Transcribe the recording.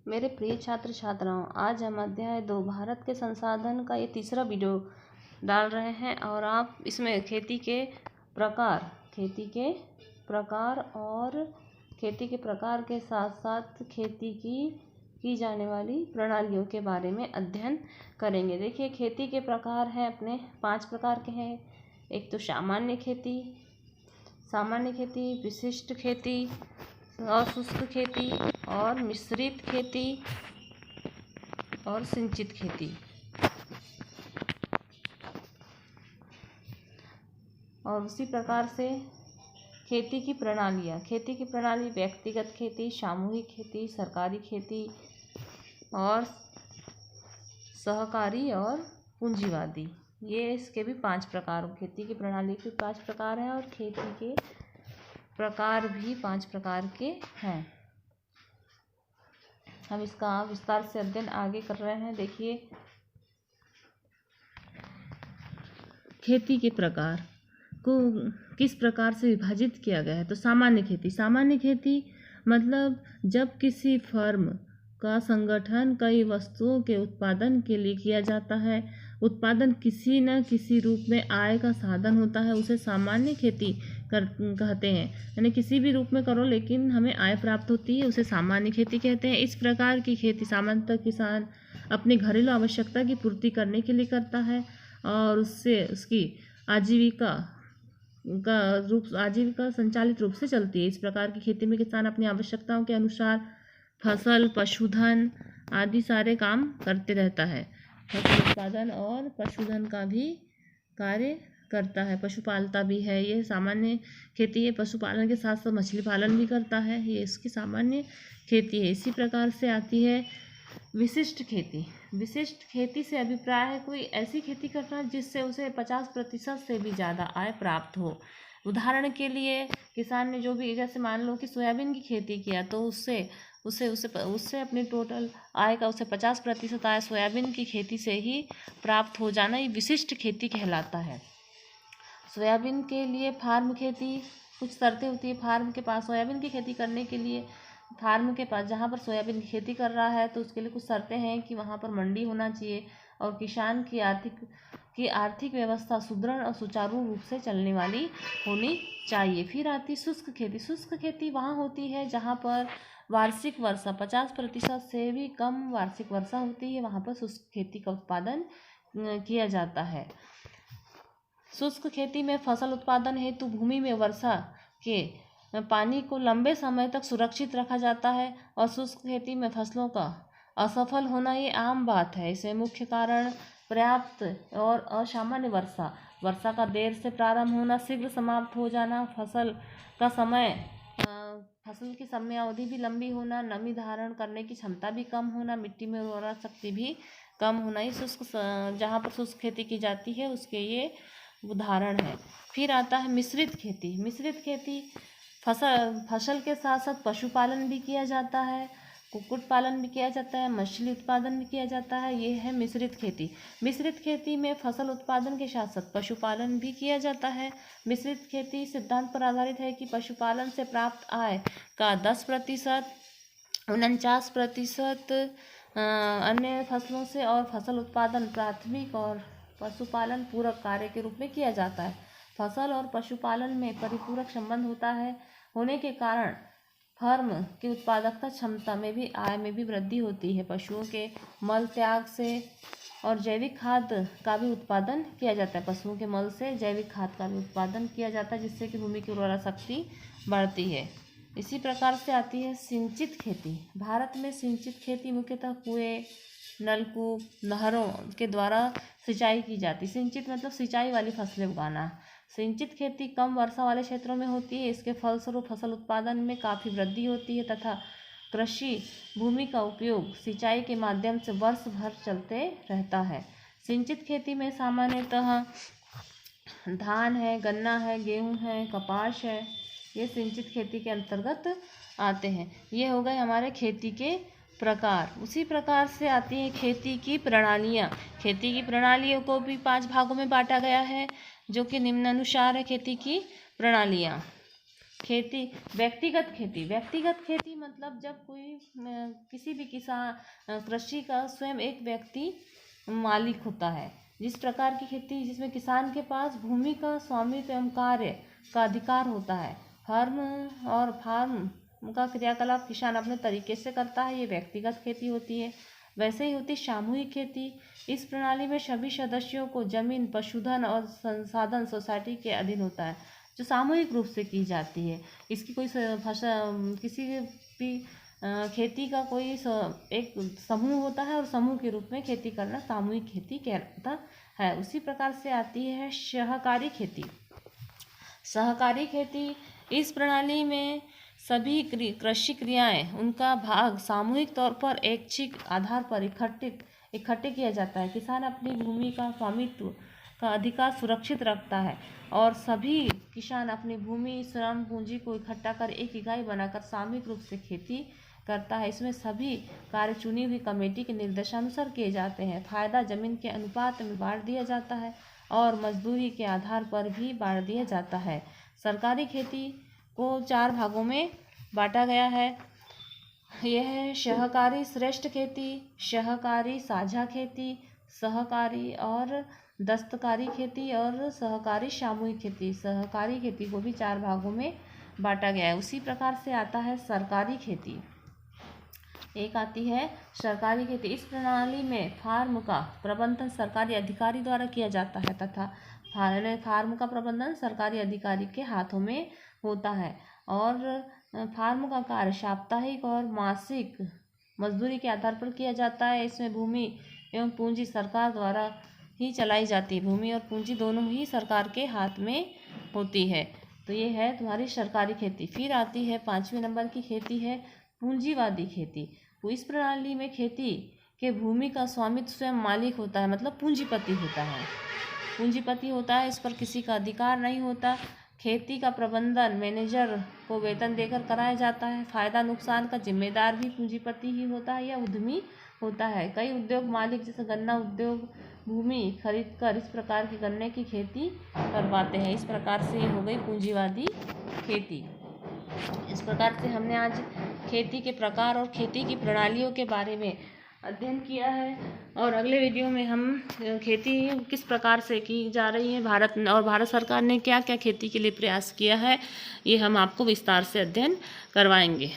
मेरे प्रिय छात्र छात्राओं, आज हम अध्याय 2 भारत के संसाधन का ये तीसरा वीडियो डाल रहे हैं और आप इसमें खेती के प्रकार के साथ साथ खेती की जाने वाली प्रणालियों के बारे में अध्ययन करेंगे। देखिए, खेती के प्रकार हैं अपने 5 प्रकार के हैं। एक तो सामान्य खेती, विशिष्ट खेती और शुष्क खेती और मिश्रित खेती और सिंचित खेती। और उसी प्रकार से खेती की प्रणाली व्यक्तिगत खेती, सामूहिक खेती, सरकारी खेती और सहकारी और पूंजीवादी। ये इसके भी 5 प्रकार, खेती की प्रणाली के 5 प्रकार हैं और खेती के प्रकार भी 5 प्रकार के हैं। हम इसका विस्तार से अध्ययन आगे कर रहे हैं। देखिए, खेती के प्रकार को किस प्रकार से विभाजित किया गया है। तो सामान्य खेती मतलब जब किसी फर्म का संगठन कई वस्तुओं के उत्पादन के लिए किया जाता है, उत्पादन किसी न किसी रूप में आय का साधन होता है, उसे सामान्य खेती कहते हैं। यानी किसी भी रूप में करो लेकिन हमें आय प्राप्त होती है, उसे सामान्य खेती कहते हैं। इस प्रकार की खेती सामान्यतः किसान अपनी घरेलू आवश्यकता की पूर्ति करने के लिए करता है और उससे उसकी आजीविका संचालित रूप से चलती है। इस प्रकार की खेती में किसान अपनी आवश्यकताओं के अनुसार फसल, पशुधन आदि सारे काम करते रहता है। फसल उत्पादन और पशुधन का भी कार्य करता है, पशुपालता भी है। ये सामान्य खेती है। पशुपालन के साथ साथ मछली पालन भी करता है, ये इसकी सामान्य खेती है। इसी प्रकार से आती है विशिष्ट खेती से अभिप्राय है कोई ऐसी खेती करना जिससे उसे 50% से भी ज़्यादा आय प्राप्त हो। उदाहरण के लिए किसान ने जो भी, जैसे मान लो कि सोयाबीन की खेती किया तो उससे अपनी टोटल आय का उसे 50% आय सोयाबीन की खेती से ही प्राप्त हो जाना, ये विशिष्ट खेती कहलाता है। सोयाबीन के लिए फार्म खेती, कुछ शर्तें होती है फार्म के पास सोयाबीन की खेती करने के लिए। फार्म के पास जहाँ पर सोयाबीन की खेती कर रहा है तो उसके लिए कुछ शर्तें हैं कि वहाँ पर मंडी होना चाहिए और किसान की आर्थिक व्यवस्था सुदृढ़ और सुचारू रूप से चलने वाली होनी चाहिए। फिर आती शुष्क खेती वहाँ होती है जहाँ पर वार्षिक वर्षा 50% से भी कम वार्षिक वर्षा होती है, वहाँ पर शुष्क खेती का उत्पादन किया जाता है। शुष्क खेती में फसल उत्पादन हेतु भूमि में वर्षा के पानी को लंबे समय तक सुरक्षित रखा जाता है और शुष्क खेती में फसलों का असफल होना ये आम बात है। इसमें मुख्य कारण पर्याप्त और असामान्य वर्षा का देर से प्रारंभ होना, शीघ्र समाप्त हो जाना, फसल की समयावधि भी लंबी होना, नमी धारण करने की क्षमता भी कम होना, मिट्टी में उर्वरा शक्ति भी कम होना, ये जहाँ पर शुष्क खेती की जाती है उसके ये उदाहरण है। फिर आता है मिश्रित खेती फसल के साथ साथ पशुपालन भी किया जाता है, कुक्कुट पालन भी किया जाता है, मछली उत्पादन भी किया जाता है। ये है मिश्रित खेती में फसल उत्पादन के साथ साथ पशुपालन भी किया जाता है। मिश्रित खेती सिद्धांत पर आधारित है कि पशुपालन से प्राप्त आय का 10%, 49% अन्य फसलों से और फसल उत्पादन प्राथमिक और पशुपालन पूरक कार्य के रूप में किया जाता है। फसल और पशुपालन में परिपूरक संबंध होने के कारण फर्म की उत्पादकता क्षमता में भी, आय में भी वृद्धि होती है। पशुओं के मल त्याग से और जैविक खाद का भी उत्पादन किया जाता है। पशुओं के मल से जैविक खाद का भी उत्पादन किया जाता है जिससे कि भूमि की उर्वरा शक्ति बढ़ती है। इसी प्रकार से आती है सिंचित खेती। भारत में सिंचित खेती मुख्यतः कुएं, नलकूप, नहरों के द्वारा सिंचाई की जाती है। सिंचित मतलब सिंचाई वाली फसलें उगाना। सिंचित खेती कम वर्षा वाले क्षेत्रों में होती है। इसके फलस्वरूप फसल उत्पादन में काफ़ी वृद्धि होती है तथा कृषि भूमि का उपयोग सिंचाई के माध्यम से वर्ष भर चलते रहता है। सिंचित खेती में सामान्यतः धान है, गन्ना है, गेहूँ है, कपास है, ये सिंचित खेती के अंतर्गत आते हैं। ये हो गए हमारे खेती के प्रकार। उसी प्रकार से आती हैं खेती की प्रणालियाँ। खेती की प्रणालियों को भी 5 भागों में बांटा गया है जो कि निम्नानुसार है। खेती की प्रणालियाँ खेती, व्यक्तिगत खेती। व्यक्तिगत खेती मतलब जब कोई किसी भी किसान कृषि का स्वयं एक व्यक्ति मालिक होता है। जिस प्रकार की खेती जिसमें किसान के पास भूमि का स्वामित्व एवं कार्य का अधिकार होता है। फार्म का क्रियाकलाप किसान अपने तरीके से करता है, ये व्यक्तिगत खेती होती है। वैसे ही होती सामूहिक खेती। इस प्रणाली में सभी सदस्यों को जमीन, पशुधन और संसाधन सोसाइटी के अधीन होता है, जो सामूहिक रूप से की जाती है। इसकी कोई किसी भी खेती का कोई एक समूह होता है और समूह के रूप में खेती करना सामूहिक खेती कहलाता है। उसी प्रकार से आती है सहकारी खेती। सहकारी खेती, इस प्रणाली में सभी कृषि क्रियाएं उनका भाग सामूहिक तौर पर ऐच्छिक आधार पर इकट्ठे किया जाता है। किसान अपनी भूमि का स्वामित्व का अधिकार सुरक्षित रखता है और सभी किसान अपनी भूमि, श्रम, पूंजी को इकट्ठा कर एक इकाई बनाकर सामूहिक रूप से खेती करता है। इसमें सभी कार्य चुनी हुई कमेटी के निर्देशानुसार किए जाते हैं। फायदा जमीन के अनुपात में बांट दिया जाता है और मजदूरी के आधार पर भी बांट दिया जाता है। सरकारी खेती को 4 भागों में बांटा गया है। यह है सहकारी श्रेष्ठ खेती, सहकारी साझा खेती, सहकारी और दस्तकारी खेती और सहकारी सामूहिक खेती। सहकारी खेती को भी 4 भागों में बांटा गया है। उसी प्रकार से आता है सरकारी खेती। एक आती है सरकारी खेती। इस प्रणाली में फार्म का प्रबंधन सरकारी अधिकारी द्वारा किया जाता है तथा फार्म का प्रबंधन सरकारी अधिकारी के हाथों में होता है और फार्म का कार्य साप्ताहिक और मासिक मजदूरी के आधार पर किया जाता है। इसमें भूमि एवं पूंजी सरकार द्वारा ही चलाई जाती है। भूमि और पूंजी दोनों ही सरकार के हाथ में होती है। तो ये है तुम्हारी सरकारी खेती। फिर आती है 5वें नंबर की खेती है पूंजीवादी खेती। तो इस प्रणाली में खेती के भूमि का स्वामित्व स्वयं मालिक होता है, मतलब पूंजीपति होता है। पूंजीपति होता है, इस पर किसी का अधिकार नहीं होता। खेती का प्रबंधन मैनेजर को वेतन देकर कराया जाता है। फायदा नुकसान का जिम्मेदार भी पूंजीपति ही होता है या उद्यमी होता है। कई उद्योग मालिक जैसे गन्ना उद्योग भूमि खरीदकर इस प्रकार की गन्ने की खेती करवाते हैं। इस प्रकार से ये हो गई पूंजीवादी खेती। इस प्रकार से हमने आज खेती के प्रकार और खेती की प्रणालियों के बारे में अध्ययन किया है और अगले वीडियो में हम खेती किस प्रकार से की जा रही है भारत सरकार ने क्या क्या खेती के लिए प्रयास किया है, ये हम आपको विस्तार से अध्ययन करवाएंगे।